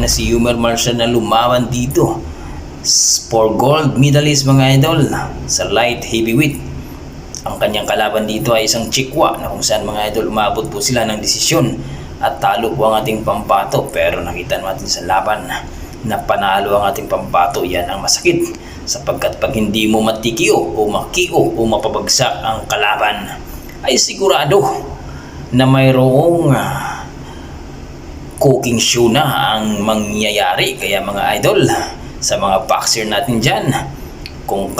na si Yumel Marcial na lumaban dito for gold medalist mga idol sa light heavyweight. Ang kanyang kalaban dito ay isang Chikwa na kung saan mga idol umabot po sila ng desisyon at talo po ang ating Pampato. Pero nakita natin sa laban na panalo ang ating Pampato. Yan ang masakit sapagkat pag hindi mo matikio o makio o mapabagsak ang kalaban ay sigurado na mayroong cooking show na ang mangyayari. Kaya mga idol, sa mga boxer natin dyan, kung